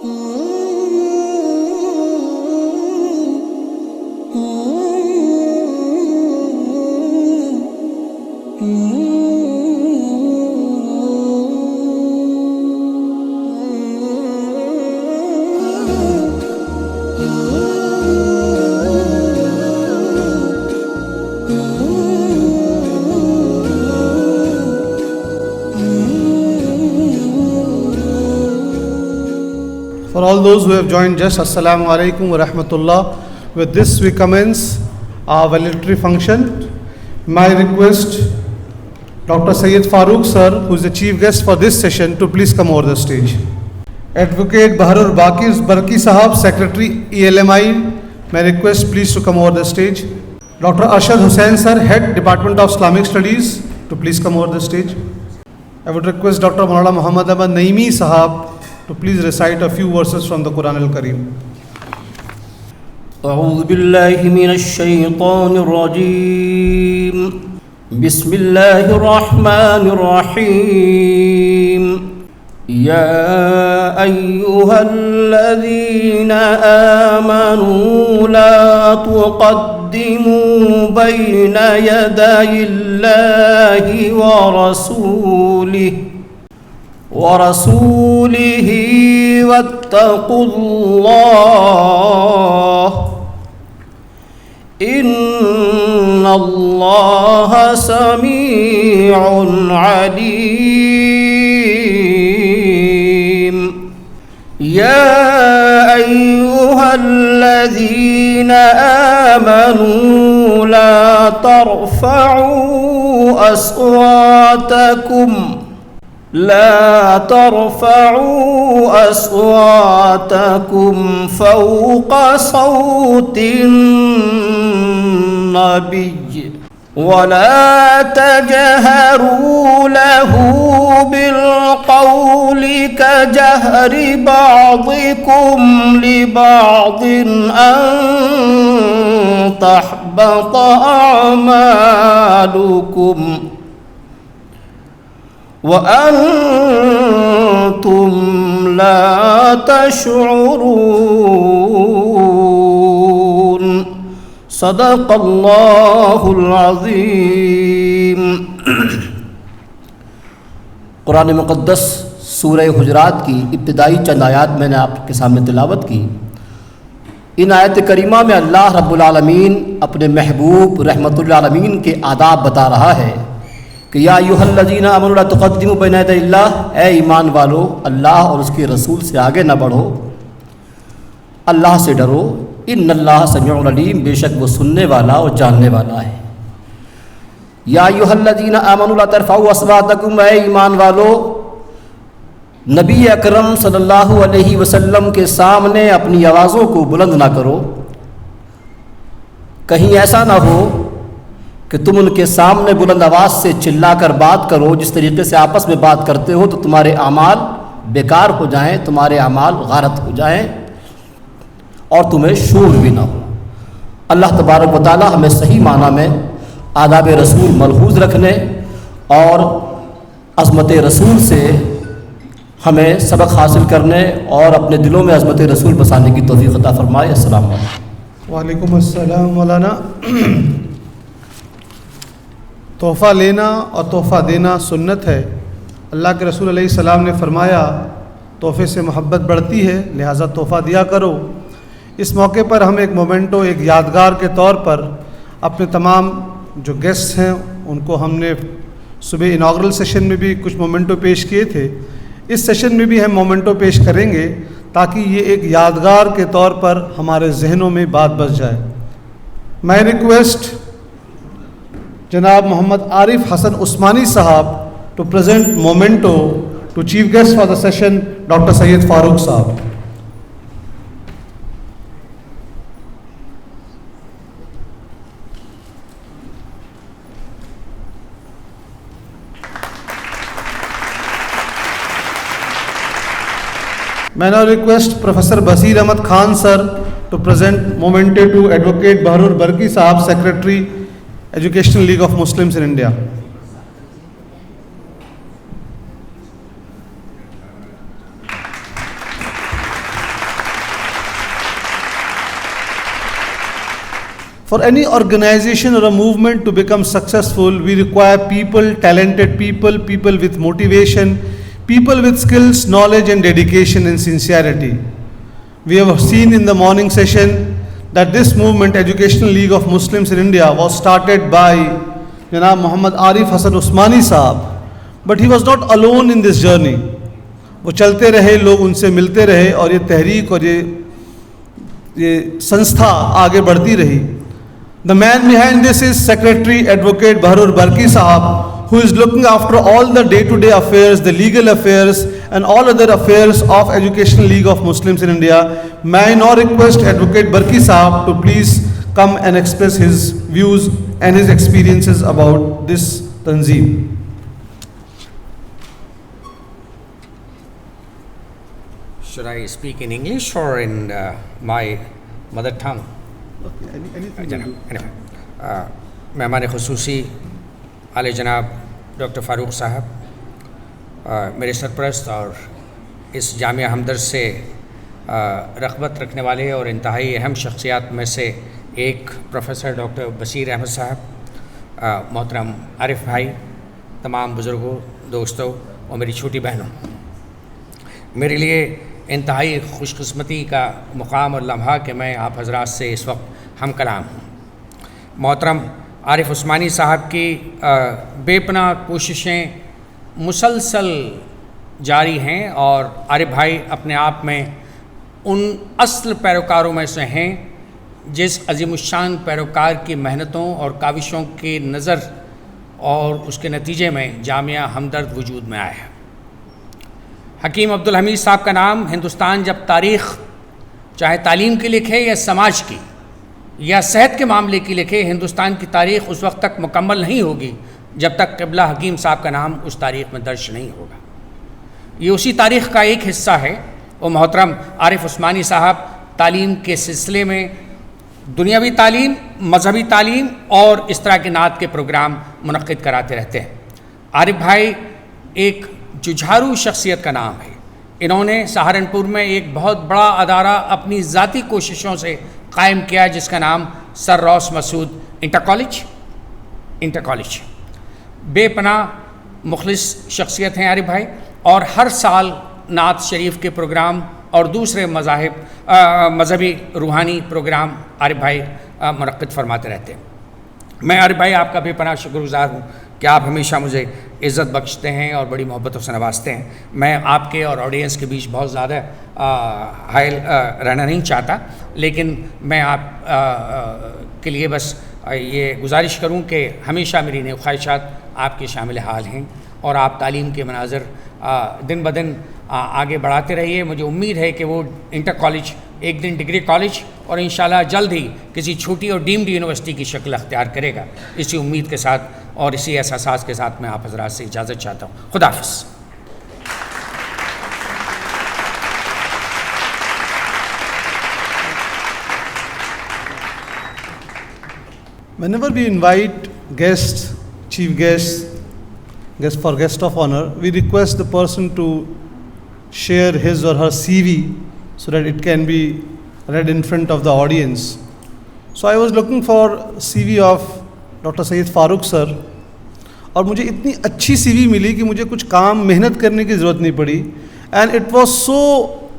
For all those who have joined just, Assalamu alaikum wa rahmatullah. With this we commence our valedictory function. My request, Dr. Sayyid Farooq sir, who is the chief guest for this session, to please come over the stage. Advocate Baharur Barki Sahab, Secretary ELMI, may request please to come over the stage. Dr. Arshad Hussain sir, Head Department of Islamic Studies, to please come over the stage. I would request Dr. Maulana Muhammad Ahmad Naimi Sahab to please recite a few verses from the Quran al-Kareem. أعوذ بالله من الشيطان الرجيم بسم الله الرحمن الرحيم يا أيها الذين آمنوا لا تقدموا بين يدي الله ورسوله واتقوا الله إن الله سميع عليم يا أيها الذين آمنوا لا ترفعوا أصواتكم فوق صوت النبي ولا تجهروا له بالقول كجهر بعضكم لبعض أن تحبط أعمالكم وأنتم لا تشعرون صدق اللہ العظیم. قرآن مقدس سورہ حجرات کی ابتدائی چند آیات میں نے آپ کے سامنے تلاوت کی. ان آیت کریمہ میں اللہ رب العالمین اپنے محبوب رحمت العالمین کے آداب بتا رہا ہے کہ یا ایھا الذین آمنوا لا تقدموا بین یدی اللہ، اے ایمان والو اللہ اور اس کے رسول سے آگے نہ بڑھو، اللہ سے ڈرو، ان اللہ سمیع علیم، بے شک وہ سننے والا اور جاننے والا ہے. یا ایھا الذین آمنوا لا ترفعوا اصواتکم، اے ایمان والو نبی اکرم صلی اللہ علیہ وسلم کے سامنے اپنی آوازوں کو بلند نہ کرو. کہیں ایسا نہ ہو کہ تم ان کے سامنے بلند آواز سے چلا کر بات کرو، جس طریقے سے آپس میں بات کرتے ہو تو تمہارے اعمال بیکار ہو جائیں، تمہارے اعمال غارت ہو جائیں اور تمہیں شعور بھی نہ ہو. اللہ تبارک و تعالی ہمیں صحیح معنی میں آداب رسول ملحوظ رکھنے اور عظمت رسول سے ہمیں سبق حاصل کرنے اور اپنے دلوں میں عظمت رسول بسانے کی توفیق عطا فرمائے. السلام علیکم. وعلیکم السلام. مولانا، تحفہ لینا اور تحفہ دینا سنت ہے. اللہ کے رسول علیہ السلام نے فرمایا تحفے سے محبت بڑھتی ہے، لہٰذا تحفہ دیا کرو. اس موقع پر ہم ایک مومنٹو، ایک یادگار کے طور پر اپنے تمام جو گیسٹ ہیں ان کو ہم نے صبح اناگرل سیشن میں بھی کچھ مومنٹو پیش کیے تھے، اس سیشن میں بھی ہم مومنٹو پیش کریں گے تاکہ یہ ایک یادگار کے طور پر ہمارے ذہنوں میں بات بس جائے. میں ریکویسٹ جناب محمد عارف Hasan Usmani sahab to present memento to chief guest for the session doctor Syed Farooq sahab. میں now request Professor Basir Ahmad Khan sir to present memento to Advocate Baharur Barki Sahab, Secretary, Educational League of Muslims in India. For any organization or a movement to become successful, we require people, talented people, people with motivation, people with skills, knowledge and dedication and sincerity. We have seen in the morning session that this movement, Educational League of Muslims in India, was started by Janab Muhammad Arif Hasan Usmani Sahab. But he was not alone in this journey. وہ چلتے رہے, لوگ ان سے ملتے رہے اور یہ تحریک اور یہ سنستھا آگے بڑھتی رہی. The man behind this is Secretary Advocate Baharur Barki Sahab, who is looking after all the day-to-day affairs, the legal affairs and all other affairs of Educational League of Muslims in India. May I now request Advocate Barki Sahab to please come and express his views and his experiences about this Tanzeem. Should I speak in English or in my mother tongue? مہمان خصوصی اعلی جناب doctor فاروق صاحب, میرے سرپرست اور اس جامعہ ہمدرد سے رغبت رکھنے والے اور انتہائی اہم شخصیات میں سے ایک پروفیسر ڈاکٹر بشیر احمد صاحب, محترم عارف بھائی, تمام بزرگوں, دوستوں اور میری چھوٹی بہنوں, میرے لیے انتہائی خوش قسمتی کا مقام اور لمحہ کہ میں آپ حضرات سے اس وقت ہم کلام ہوں. محترم عارف عثمانی صاحب کی بے پناہ کوششیں مسلسل جاری ہیں اور عارف بھائی اپنے آپ میں ان اصل پیروکاروں میں سے ہیں جس عظیم الشان پیروکار کی محنتوں اور کاوشوں کی نظر اور اس کے نتیجے میں جامعہ ہمدرد وجود میں آیا ہے. حکیم عبدالحمید صاحب کا نام ہندوستان جب تاریخ چاہے تعلیم کی لکھے یا سماج کی یا صحت کے معاملے کی لکھے, ہندوستان کی تاریخ اس وقت تک مکمل نہیں ہوگی جب تک قبلہ حکیم صاحب کا نام اس تاریخ میں درج نہیں ہوگا. یہ اسی تاریخ کا ایک حصہ ہے. وہ محترم عارف عثمانی صاحب تعلیم کے سلسلے میں دنیاوی تعلیم, مذہبی تعلیم اور اس طرح کے نعت کے پروگرام منعقد کراتے رہتے ہیں. عارف بھائی ایک ججھارو شخصیت کا نام ہے. انہوں نے سہارنپور میں ایک بہت بڑا ادارہ اپنی ذاتی کوششوں سے قائم کیا جس کا نام سر روس مسعود انٹر کالج. بے پناہ مخلص شخصیت ہیں عارف بھائی, اور ہر سال نعت شریف کے پروگرام اور دوسرے مذہبی روحانی پروگرام عارف بھائی منعقد فرماتے رہتے ہیں. میں عارف بھائی آپ کا بے پناہ شکر گزار ہوں کہ آپ ہمیشہ مجھے عزت بخشتے ہیں اور بڑی محبتوں سے نوازتے ہیں. میں آپ کے اور آڈینس کے بیچ بہت زیادہ حائل رہنا نہیں چاہتا, لیکن میں آپ کے لیے بس یہ گزارش کروں کہ ہمیشہ میری نیک خواہشات آپ کے شامل حال ہیں اور آپ تعلیم کے مناظر دن بدن آگے بڑھاتے رہیے. مجھے امید ہے کہ وہ انٹر کالج ایک دن ڈگری کالج اور انشاءاللہ جلد ہی کسی چھوٹی اور ڈیمڈ یونیورسٹی کی شکل اختیار کرے گا. اسی امید کے ساتھ اور اسی احساسات کے ساتھ میں آپ حضرات سے اجازت چاہتا ہوں. خدا حافظ. Whenever we invite guests, chief guests, guest of honor, we request the person to share his or her CV so that it can be read in front of the audience. So I was looking for CV of Dr. Sayyid Farooq sir, اور مجھے اتنی اچھی سی وی ملی کہ مجھے کچھ کام محنت کرنے کی ضرورت نہیں پڑی. And it was so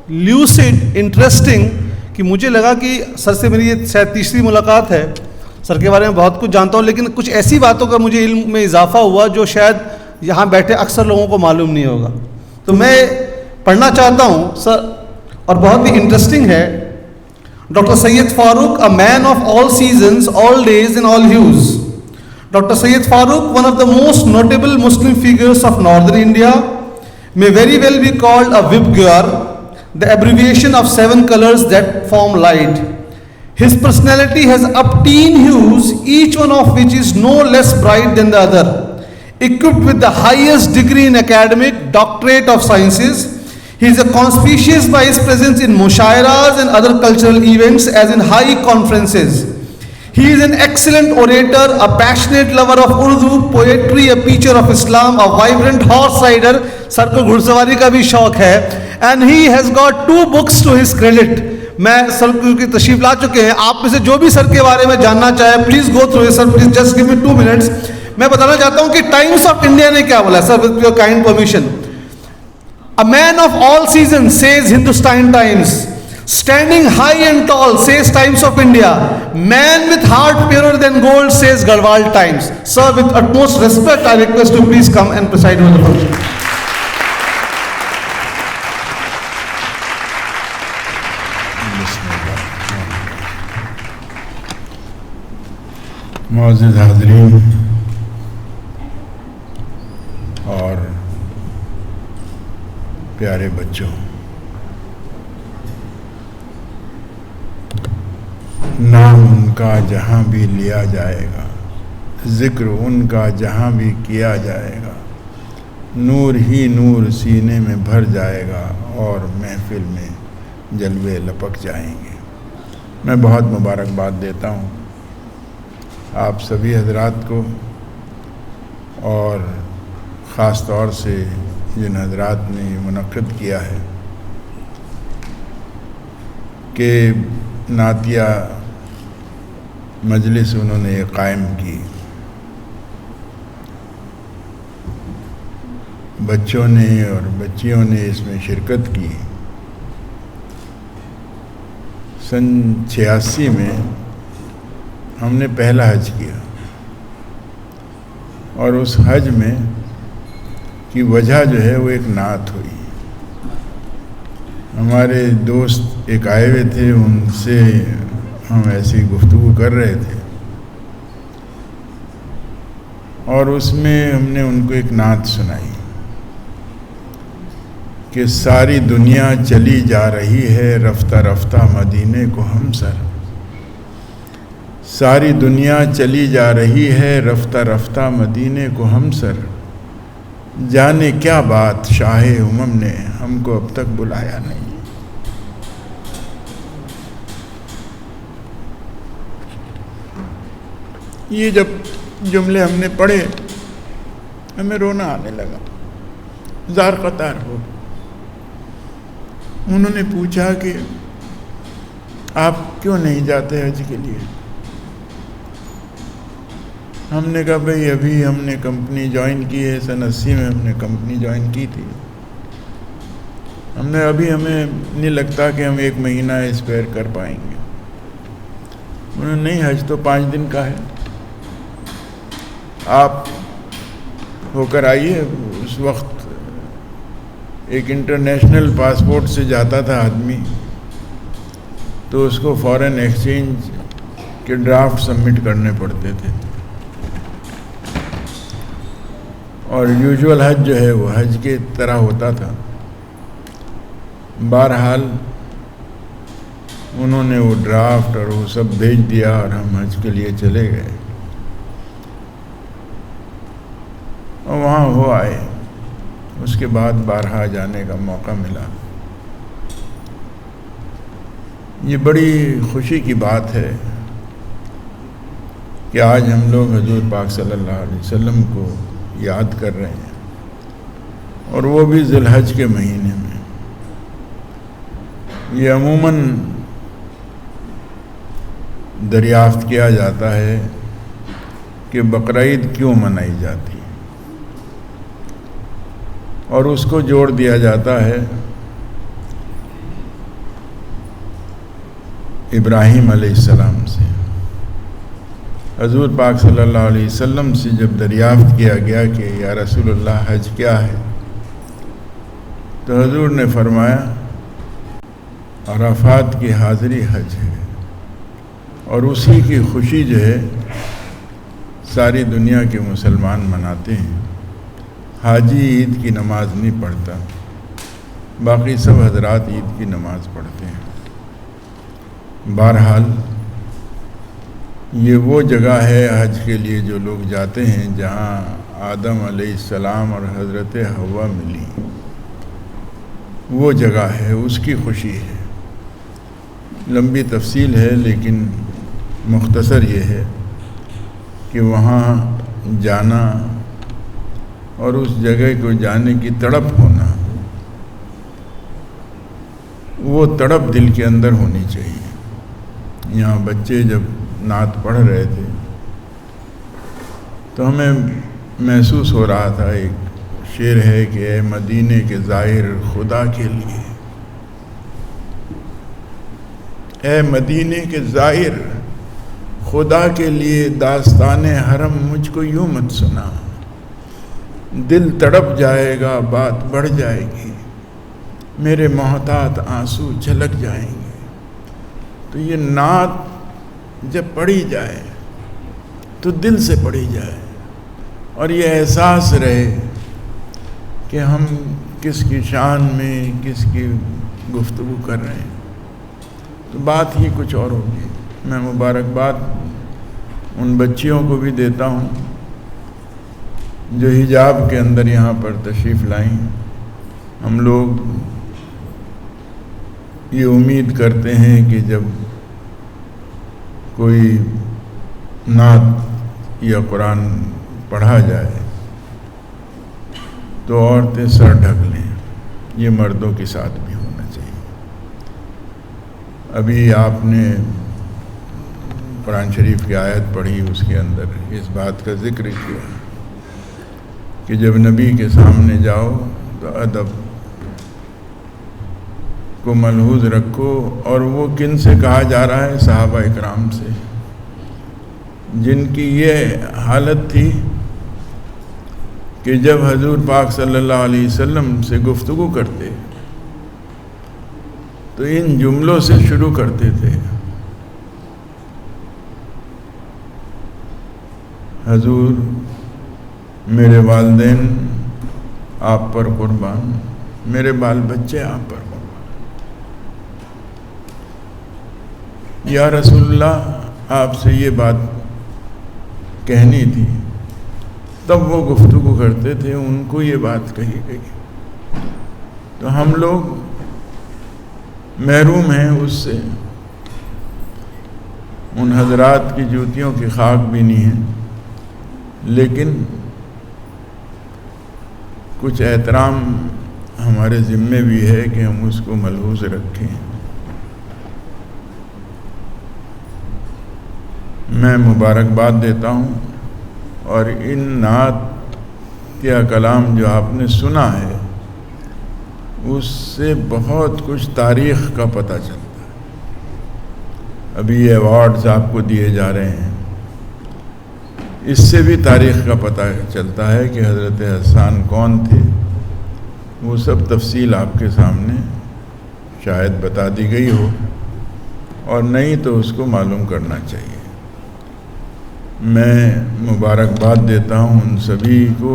lucid, interesting کہ مجھے لگا کہ سر سے میری یہ شاید تیسری ملاقات ہے. سر کے بارے میں بہت کچھ جانتا ہوں, لیکن کچھ ایسی باتوں کا مجھے علم میں اضافہ ہوا جو شاید یہاں بیٹھے اکثر لوگوں کو معلوم نہیں ہوگا. تو میں پڑھنا چاہتا ہوں سر, اور بہت ہی انٹرسٹنگ ہے. Doctor Syed Farooq, a man of all seasons, all days and all hues. Dr. Sayyid Farooq, one of the most notable Muslim figures of northern India, may very well be called a Vibgyor, the abbreviation of 7 colors that form light. His personality has upteen hues, each one of which is no less bright than the other. Equipped with the highest degree in academic, doctorate of sciences, he is conspicuous by his presence in mushairas and other cultural events as in high conferences. He is an excellent orator, a passionate lover of Urdu, poetry, a preacher of Islam, a vibrant horse rider. Sir ko ghursavari ka bhi shauk hai. And he has got 2 books to his credit. میں سر کی تشریف لا چکے ہیں. آپ میں سے جو بھی سر کے بارے میں جاننا چاہے please go through sir, please just give me 2 minutes. میں بتانا چاہتا ہوں کہ ٹائمس آف انڈیا نے کیا بولا sir, with your kind permission. A man of all seasons says Hindustan Times. Standing high and tall says Times of India. Man with heart purer than gold says Garhwal Times. Sir, with utmost respect, I request you please come and preside over the function. معزز حاضرین اور پیارے بچوں, نام ان کا جہاں بھی لیا جائے گا, ذکر ان کا جہاں بھی کیا جائے گا, نور ہی نور سینے میں بھر جائے گا اور محفل میں جلوے لپک جائیں گے. میں بہت مبارکباد دیتا ہوں آپ سبھی حضرات کو, اور خاص طور سے جن حضرات نے یہ منعقد کیا ہے کہ نعتیہ مجلس انہوں نے یہ قائم کی. بچوں نے اور بچیوں نے اس میں شرکت کی. سن 86 میں ہم نے پہلا حج کیا, اور اس حج میں کی وجہ جو ہے وہ ایک نعت ہوئی. ہمارے دوست ایک آئے ہوئے تھے, ان سے ہم ایسی گفتگو کر رہے تھے, اور اس میں ہم نے ان کو ایک نعت سنائی کہ ساری دنیا چلی جا رہی ہے رفتہ رفتہ مدینے کو ہم سر. ساری دنیا چلی جا رہی ہے رفتہ رفتہ مدینے کو ہم سر. جانے کیا بات شاہ امم نے ہم کو اب تک بلایا نہیں. یہ جب جملے ہم نے پڑھے ہمیں رونا آنے لگا, زار قطار ہو. انہوں نے پوچھا کہ آپ کیوں نہیں جاتے حج کے لیے؟ ہم نے کہا بھئی ابھی ہم نے کمپنی جوائن کی ہے, سن 80 میں ہم نے کمپنی جوائن کی تھی. ہمیں نہیں لگتا کہ ہم 1 مہینہ اسپیئر کر پائیں گے. انہوں نے نہیں, حج تو 5 دن کا ہے, آپ ہو کر آئیے. اس وقت ایک انٹرنیشنل پاسپورٹ سے جاتا تھا آدمی تو اس کو فارن ایکسچینج کے ڈرافٹ سبمٹ کرنے پڑتے تھے, اور یوزول حج جو ہے وہ حج کے طرح ہوتا تھا. بہرحال انہوں نے وہ ڈرافٹ اور وہ سب بھیج دیا اور ہم حج کے لیے چلے گئے, اور وہاں ہو آئے. اس کے بعد بارہا جانے کا موقع ملا. یہ بڑی خوشی کی بات ہے کہ آج ہم لوگ حضور پاک صلی اللہ علیہ وسلم کو یاد کر رہے ہیں, اور وہ بھی ذی الحج کے مہینے میں. یہ عموماً دریافت کیا جاتا ہے کہ بقرعید کیوں منائی جاتی ہے, اور اس کو جوڑ دیا جاتا ہے ابراہیم علیہ السلام سے. حضور پاک صلی اللہ علیہ وسلم سے جب دریافت کیا گیا کہ یا رسول اللہ حج کیا ہے, تو حضور نے فرمایا عرفات کی حاضری حج ہے, اور اسی کی خوشی جو ہے ساری دنیا کے مسلمان مناتے ہیں. حاجی عید کی نماز نہیں پڑھتا, باقی سب حضرات عید کی نماز پڑھتے ہیں. بہرحال یہ وہ جگہ ہے حج کے لیے جو لوگ جاتے ہیں جہاں آدم علیہ السلام اور حضرت حوا ملی. وہ جگہ ہے, اس کی خوشی ہے. لمبی تفصیل ہے لیکن مختصر یہ ہے کہ وہاں جانا اور اس جگہ کو جانے کی تڑپ ہونا وہ تڑپ دل کے اندر ہونی چاہیے۔ یہاں بچے جب نعت پڑھ رہے تھے تو ہمیں محسوس ہو رہا تھا، ایک شعر ہے کہ اے مدینے کے زائر خدا کے لیے، اے مدینے کے زائر خدا کے لیے داستان حرم مجھ کو یوں مت سنا، دل تڑپ جائے گا بات بڑھ جائے گی، میرے محتاط آنسو چھلک جائیں گے۔ تو یہ نعت جب پڑھی جائے تو دل سے پڑھی جائے اور یہ احساس رہے کہ ہم کس کی شان میں کس کی گفتگو کر رہے ہیں، تو بات ہی کچھ اور ہوگی۔ میں مبارکباد ان بچیوں کو بھی دیتا ہوں جو حجاب کے اندر یہاں پر تشریف لائیں۔ ہم لوگ یہ امید کرتے ہیں کہ جب کوئی نعت یا قرآن پڑھا جائے تو عورتیں سر ڈھک لیں، یہ مردوں کے ساتھ بھی ہونا چاہیے۔ ابھی آپ نے قرآن شریف کی آیت پڑھی، اس کے اندر اس بات کا ذکر کیا کہ جب نبی کے سامنے جاؤ تو ادب کو ملحوظ رکھو، اور وہ کن سے کہا جا رہا ہے؟ صحابہ اکرام سے، جن کی یہ حالت تھی کہ جب حضور پاک صلی اللہ علیہ وسلم سے گفتگو کرتے تو ان جملوں سے شروع کرتے تھے: حضور میرے والدین آپ پر قربان، میرے بال بچے آپ پر قربان، یا رسول اللہ آپ سے یہ بات کہنی تھی۔ تب وہ گفتگو کرتے تھے، ان کو یہ بات کہی گئی۔ تو ہم لوگ محروم ہیں اس سے، ان حضرات کی جوتیوں کی خاک بھی نہیں ہے، لیکن کچھ احترام ہمارے ذمے بھی ہے کہ ہم اس کو ملحوظ رکھیں۔ میں مبارکباد دیتا ہوں، اور ان نعت یا کلام جو آپ نے سنا ہے اس سے بہت کچھ تاریخ کا پتہ چلتا ہے۔ ابھی یہ ایوارڈز آپ کو دیے جا رہے ہیں، اس سے بھی تاریخ کا پتہ چلتا ہے کہ حضرت حسان کون تھے۔ وہ سب تفصیل آپ کے سامنے شاید بتا دی گئی ہو، اور نہیں تو اس کو معلوم کرنا چاہیے۔ میں مبارکباد دیتا ہوں ان سبھی کو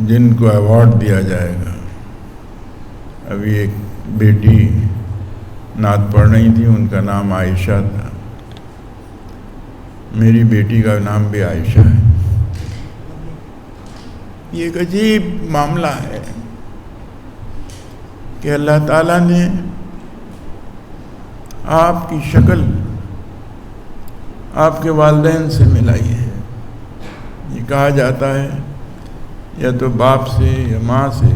جن کو ایوارڈ دیا جائے گا۔ ابھی ایک بیٹی نعت پڑھ رہی تھی، ان کا نام عائشہ تھا۔ میری بیٹی کا نام بھی عائشہ ہے۔ یہ ایک عجیب معاملہ ہے کہ اللہ تعالیٰ نے آپ کی شکل آپ کے والدین سے ملائی ہے۔ یہ کہا جاتا ہے یا تو باپ سے یا ماں سے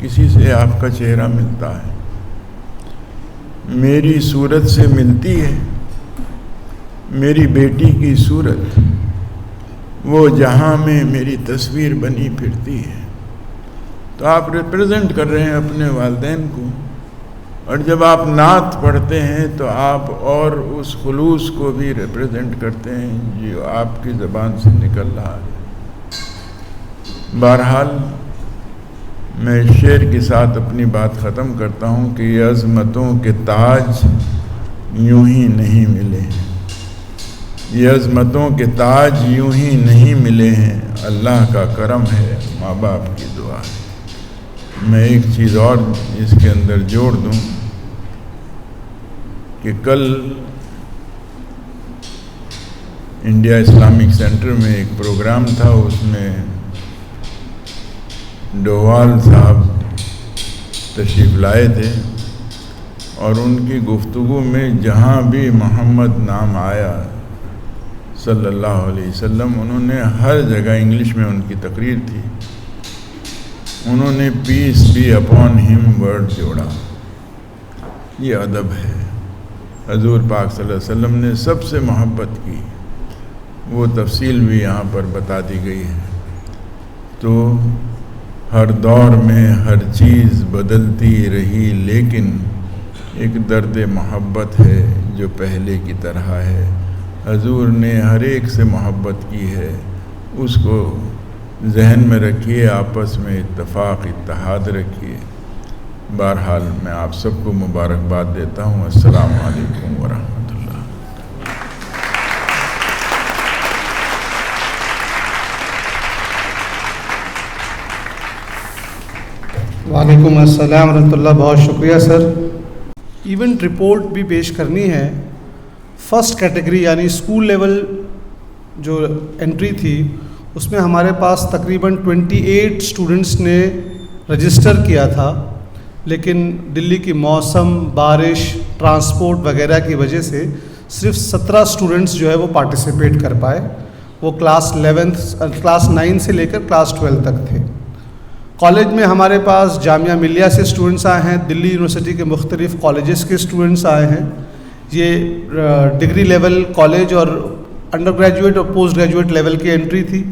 کسی سے آپ کا چہرہ ملتا ہے۔ میری صورت سے ملتی ہے میری بیٹی کی صورت، وہ جہاں میں میری تصویر بنی پھرتی ہے۔ تو آپ ریپرزینٹ کر رہے ہیں اپنے والدین کو، اور جب آپ نعت پڑھتے ہیں تو آپ اور اس خلوص کو بھی ریپرزینٹ کرتے ہیں جو آپ کی زبان سے نکل رہا ہے۔ بہرحال میں شعر کے ساتھ اپنی بات ختم کرتا ہوں کہ یہ عظمتوں کے تاج یوں ہی نہیں ملے ہیں، یہ عظمتوں کے تاج یوں ہی نہیں ملے ہیں، اللہ کا کرم ہے، ماں باپ کی دعا ہے۔ میں ایک چیز اور اس کے اندر جوڑ دوں کہ کل انڈیا اسلامک سینٹر میں ایک پروگرام تھا، اس میں ڈووال صاحب تشریف لائے تھے، اور ان کی گفتگو میں جہاں بھی محمد نام آیا صلی اللہ علیہ وسلم، انہوں نے ہر جگہ، انگلش میں ان کی تقریر تھی، انہوں نے peace be upon him word جوڑا. یہ ادب ہے. حضور پاک صلی اللہ علیہ وسلم نے سب سے محبت کی، وہ تفصیل بھی یہاں پر بتا دی گئی ہے. تو ہر دور میں ہر چیز بدلتی رہی، لیکن ایک درد محبت ہے جو پہلے کی طرح ہے. حضور نے ہر ایک سے محبت کی ہے، اس کو ذہن میں رکھیے، آپس میں اتفاق اتحاد رکھیے. بہرحال میں آپ سب کو مبارکباد دیتا ہوں. السلام علیکم ورحمۃ اللہ. وعلیکم السلام ورحمۃ اللہ. بہت شکریہ سر. ایونٹ رپورٹ بھی پیش کرنی ہے. فرسٹ کیٹیگری یعنی اسکول لیول جو انٹری تھی اس میں ہمارے پاس تقریباً 28 اسٹوڈنٹس نے رجسٹر کیا تھا، لیکن دلی کی موسم، بارش، ٹرانسپورٹ وغیرہ کی وجہ سے صرف 17 اسٹوڈنٹس جو ہے وہ پارٹیسپیٹ کر پائے. وہ کلاس 9 سے لے کر کلاس 12 تک تھے. کالج میں ہمارے پاس جامعہ ملیہ سے اسٹوڈنٹس آئے ہیں، دلی یونیورسٹی کے مختلف کالجز کے اسٹوڈنٹس آئے ہیں. یہ ڈگری لیول کالج اور انڈر گریجویٹ اور پوسٹ گریجویٹ لیول کی انٹری تھی.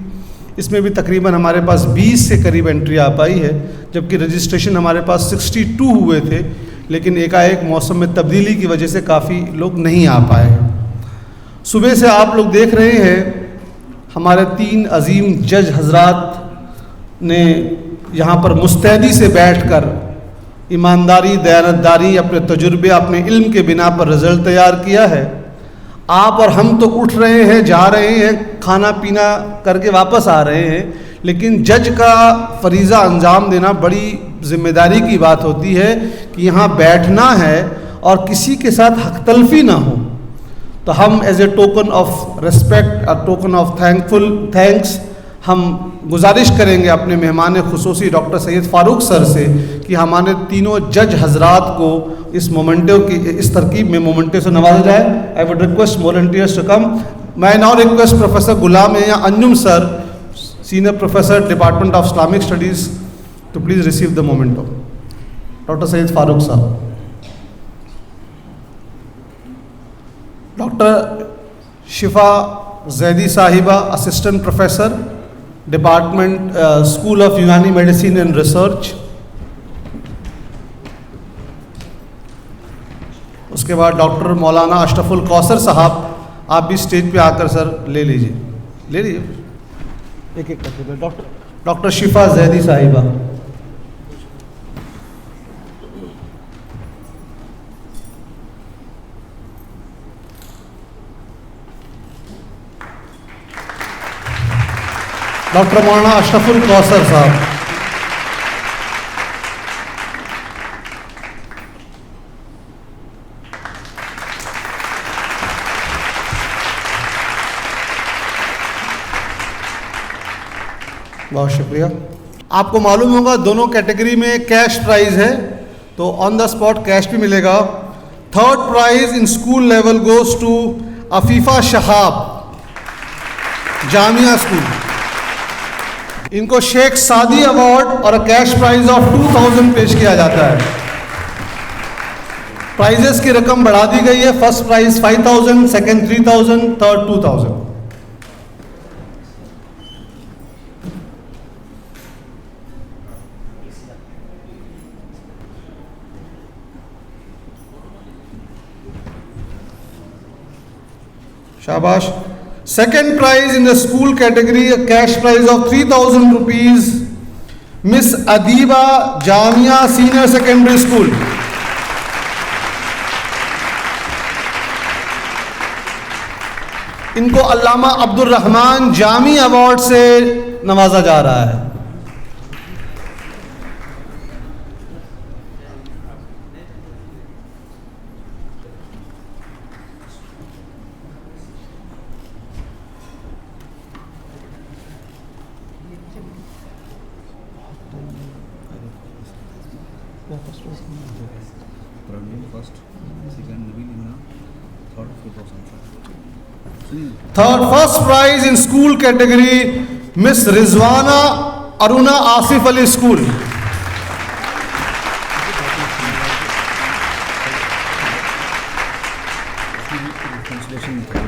اس میں بھی تقریباً ہمارے پاس 20 سے قریب انٹری آ پائی ہے، جبکہ رجسٹریشن ہمارے پاس 62 ہوئے تھے، لیکن ایک موسم میں تبدیلی کی وجہ سے کافی لوگ نہیں آ پائے. صبح سے آپ لوگ دیکھ رہے ہیں ہمارے 3 عظیم جج حضرات نے یہاں پر مستعدی سے بیٹھ کر ایمانداری، دیانتداری، اپنے تجربے، اپنے علم کے بنا پر رزلٹ تیار کیا ہے. آپ اور ہم تو اٹھ رہے ہیں، جا رہے ہیں، کھانا پینا کر کے واپس آ رہے ہیں، لیکن جج کا فریضہ انجام دینا بڑی ذمہ داری کی بات ہوتی ہے کہ یہاں بیٹھنا ہے اور کسی کے ساتھ حق تلفی نہ ہو. تو ہم as a token of respect, token of thanks ہم گزارش کریں گے اپنے مہمان خصوصی ڈاکٹر سید فاروق سر سے کہ ہمارے تینوں جج حضرات کو اس مومنٹو کی اس ترکیب میں مومنٹو سے نوازا جائے. I would request volunteers to come. میں now request professor Ghulam Anjum sir, senior professor department of Islamic studies, to please receive the memento. Doctor Syed Farooq sahab. Doctor Shifa Zaidi sahiba, assistant professor, department school of Unani medicine and research. اس کے بعد doctor مولانا اشرف الکوثر صاحب، آپ بھی stage پہ آ کر سر لے لیجیے ایک ایک کر کے. ڈاکٹر شفا زیدی صاحبہ. ڈاکٹر مولانا اشرف الکوثر صاحب. بہت شکریہ. آپ کو معلوم ہوگا دونوں کیٹیگری میں کیش پرائز ہے، تو آن دا اسپاٹ کیش بھی ملے گا. 3rd prize in school level goes to Afifa Shahab, Jamia school. ان کو شیخ سعدی ایوارڈ اور کیش پرائز آف 2000 پیش کیا جاتا ہے. پرائزز کی رقم بڑھا دی گئی ہے. First prize 5000، second 3000، third 2000. شاباش. Second prize in the school category, a cash prize of 3000 rupees, Miss Adiba, Jamia Senior Secondary School. ان کو علامہ عبد الرحمن جامی ایوارڈ سے نوازا جا رہا ہے. Third, first prize in school category, Miss Rizwana Aruna Asif Ali School.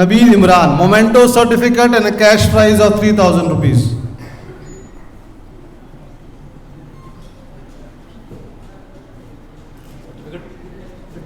Nabil Imran, memento certificate and a cash prize of 3,000 rupees.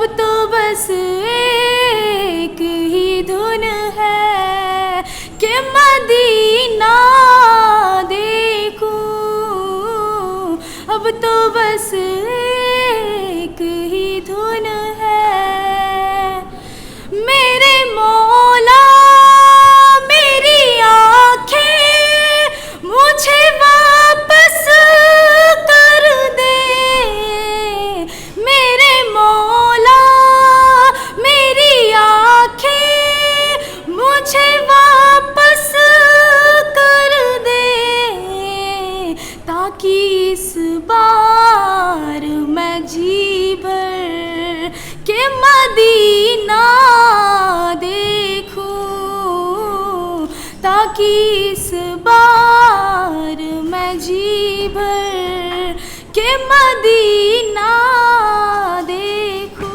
اب تو بس ایک ہی دھن ہے کہ مدینہ دیکھوں، اب تو بس ایک ہی دھن ہے، میرے مولا میری آنکھیں مجھے واپس کر دے، میرے مولا میری آنکھیں مجھے واپس کر دے، تاکہ اس بار میں جی بھر کے مدینہ دیکھوں، تاکہ اس بار میں جی بھر کے مدینہ دیکھوں،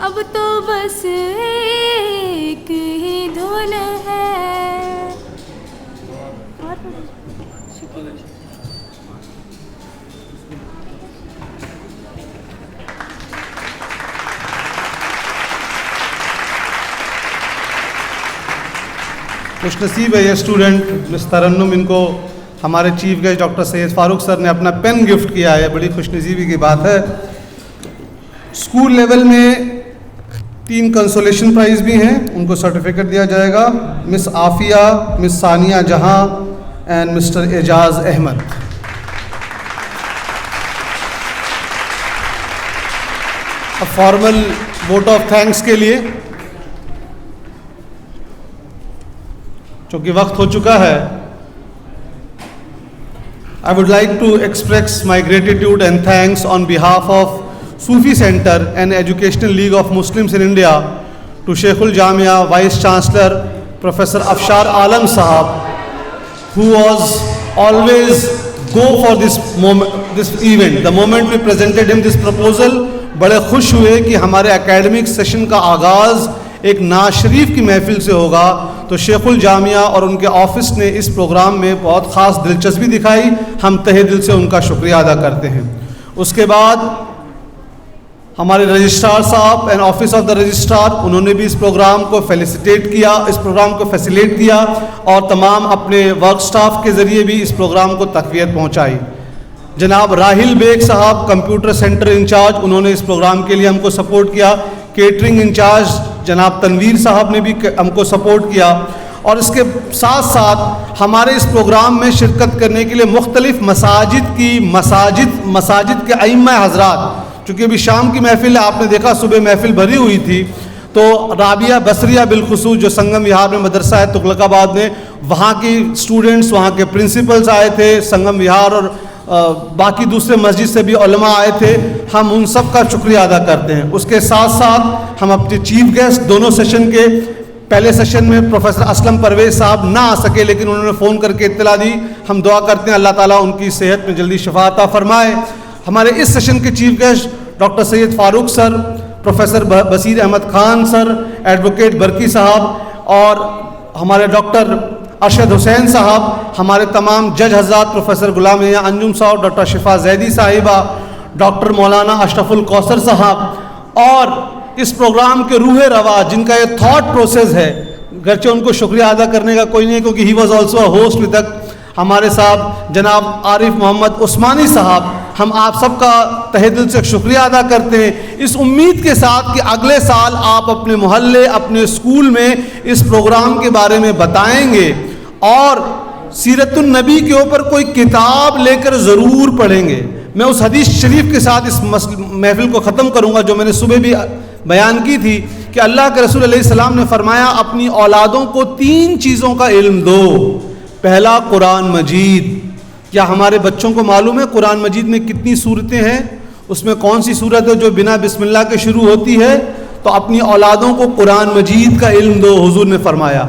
اب تو بس ایک ہی دھن ہے۔ خوش نصیب ہے یہ اسٹوڈنٹ مس ترنم، ان کو ہمارے چیف گیسٹ ڈاکٹر سید فاروق سر نے اپنا پین گفٹ کیا ہے، بڑی خوش نصیبی کی بات ہے۔ اسکول لیول میں 3 کنسولیشن پرائز بھی ہیں، ان کو سرٹیفکیٹ دیا جائے گا، مس عافیہ، مس ثانیہ جہاں اینڈ مسٹر اعجاز احمد۔ اب فارمل ووٹ آف تھینکس کے لیے، چونکہ وقت ہو چکا ہے، I would like to express my gratitude and thanks on behalf of Sufi Center and Educational League of Muslims in India to Sheikhul Jamia Vice Chancellor Professor Afshar Alam Sahab, who was always go for this event. The moment we presented him this proposal, بڑے خوش ہوئے کہ ہمارے academic session کا آغاز ایک نعت شریف کی محفل سے ہوگا، تو شیخ الجامعہ اور ان کے آفس نے اس پروگرام میں بہت خاص دلچسپی دکھائی، ہم تہہ دل سے ان کا شکریہ ادا کرتے ہیں۔ اس کے بعد ہمارے رجسٹرار صاحب and office of the registrar, انہوں نے بھی اس پروگرام کو فیسیلیٹ کیا اور تمام اپنے ورک سٹاف کے ذریعے بھی اس پروگرام کو تقویت پہنچائی۔ جناب راہل بیگ صاحب کمپیوٹر سینٹر انچارج، انہوں نے اس پروگرام کے لیے ہم کو سپورٹ کیا۔ کیٹرنگ انچارج جناب تنویر صاحب نے بھی ہم کو سپورٹ کیا، اور اس کے ساتھ ساتھ ہمارے اس پروگرام میں شرکت کرنے کے لیے مختلف مساجد کے ائمہ حضرات، چونکہ ابھی شام کی محفل آپ نے دیکھا، صبح محفل بھری ہوئی تھی، تو رابعہ بصریہ بالخصوص جو سنگم وہار میں مدرسہ ہے تغلق آباد میں، وہاں کی اسٹوڈنٹس، وہاں کے پرنسپلز آئے تھے، سنگم وہار اور باقی دوسرے مسجد سے بھی علماء آئے تھے، ہم ان سب کا شکریہ ادا کرتے ہیں۔ اس کے ساتھ ساتھ ہم اپنے چیف گیسٹ دونوں سیشن کے، پہلے سیشن میں پروفیسر اسلم پرویز صاحب نہ آ سکے، لیکن انہوں نے فون کر کے اطلاع دی، ہم دعا کرتے ہیں اللہ تعالیٰ ان کی صحت میں جلدی شفا عطا فرمائے۔ ہمارے اس سیشن کے چیف گیسٹ ڈاکٹر سید فاروق سر، پروفیسر بصیر احمد خان سر، ایڈوکیٹ برکی صاحب، اور ہمارے ڈاکٹر ارشد حسین صاحب، ہمارے تمام جج حضرات، پروفیسر غلام انجم صاحب، ڈاکٹر شفا زیدی صاحبہ، ڈاکٹر مولانا اشرف الکوثر صاحب، اور اس پروگرام کے روح روا جن کا یہ تھاٹ پروسیس ہے، گرچہ ان کو شکریہ ادا کرنے کا کوئی نہیں کیونکہ he was also a host with ہمارے صاحب جناب عارف محمد عثمانی صاحب، ہم آپ سب کا تہہ دل سے شکریہ ادا کرتے ہیں، اس امید کے ساتھ کہ اگلے سال آپ اپنے محلے، اپنے اسکول میں اس پروگرام کے بارے میں بتائیں گے، اور سیرت النبی کے اوپر کوئی کتاب لے کر ضرور پڑھیں گے۔ میں اس حدیث شریف کے ساتھ اس محفل کو ختم کروں گا جو میں نے صبح بھی بیان کی تھی کہ اللہ کے رسول علیہ السلام نے فرمایا اپنی اولادوں کو 3 چیزوں کا علم دو۔ پہلا قرآن مجید، کیا ہمارے بچوں کو معلوم ہے قرآن مجید میں کتنی صورتیں ہیں؟ اس میں کون سی صورت ہے جو بنا بسم اللہ کے شروع ہوتی ہے؟ تو اپنی اولادوں کو قرآن مجید کا علم دو، حضور نے فرمایا۔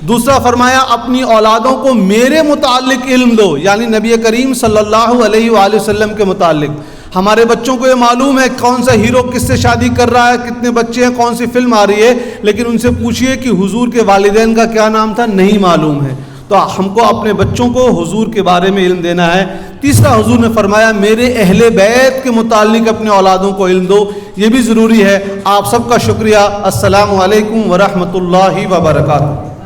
دوسرا فرمایا اپنی اولادوں کو میرے متعلق علم دو، یعنی نبی کریم صلی اللہ علیہ وآلہ وسلم کے متعلق۔ ہمارے بچوں کو یہ معلوم ہے کون سا ہیرو کس سے شادی کر رہا ہے، کتنے بچے ہیں، کون سی فلم آ رہی ہے، لیکن ان سے پوچھئے کہ حضور کے والدین کا کیا نام تھا، نہیں معلوم ہے۔ تو ہم کو اپنے بچوں کو حضور کے بارے میں علم دینا ہے تیسرا حضور نے فرمایا میرے اہل بیت کے متعلق اپنے اولادوں کو علم دو، یہ بھی ضروری ہے۔ آپ سب کا شکریہ۔ السلام علیکم ورحمۃ اللہ وبرکاتہ۔